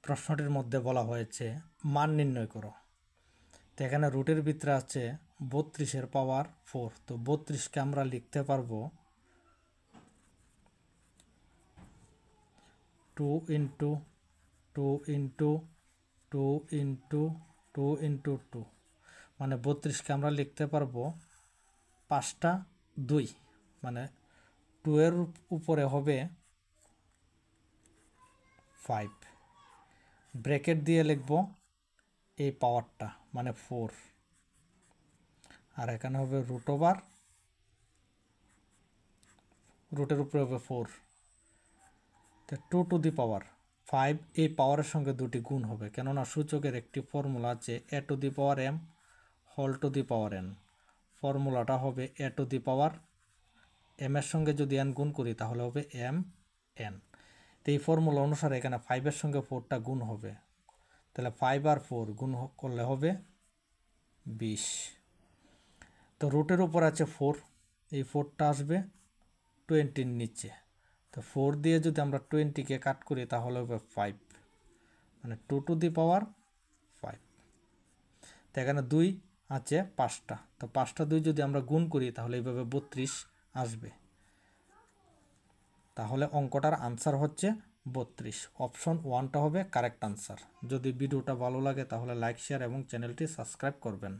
প্রশ্নটির মধ্যে বলা হয়েছে মান নির্ণয় করো। তো এখানে রুটের ভিতরে আছে 32 পাওয়ার 4। তো 32কে আমরা লিখতে পারবো 2 ইন্টু 2 ইন্টু 2 ইন্টু 2 ইন্টু 2, মানে 32কে আমরা লিখতে পারবো 5টা 2, মানে 2 এর উপরে হবে 5, ব্র্যাকেট দিয়ে লিখব এই পাওয়ারটা মানে 4, আর এখানে হবে রুট ওভার, রুটের উপরে হবে 4, তো 2 টু দি পাওয়ার 5 এই পাওয়ারের সঙ্গে দুটি গুণ হবে, কেননা সূচকের একটি ফর্মুলা আছে a to the power m whole to the power n। ফর্মুলাটা হবে a to the power m এর সঙ্গে যদি n গুণ করি তাহলে হবে m n। তো এই ফর্মুলা অনুসারে এখানে 5 এর সঙ্গে 4টা গুণ হবে, তাহলে 5 আর 4 গুণ করলে হবে 20। তো রুটের উপর আছে 4, এই 4টা আসবে 20-র নিচে, তো 4 দিয়ে যদি আমরা 20কে কাট করি তাহলে হবে 5, মানে 2 টু দি পাওয়ার 5। তো এখানে 2 আছে 5টা, তো 5টা 2 যদি আমরা গুণ করি তাহলে এইভাবে 32 আসবে। তাহলে অঙ্কটার আনসার হচ্ছে 32। অপশন 1টা হবে কারেক্ট আনসার। যদি ভিডিওটা ভালো লাগে তাহলে লাইক, শেয়ার এবং চ্যানেলটি সাবস্ক্রাইব করবেন।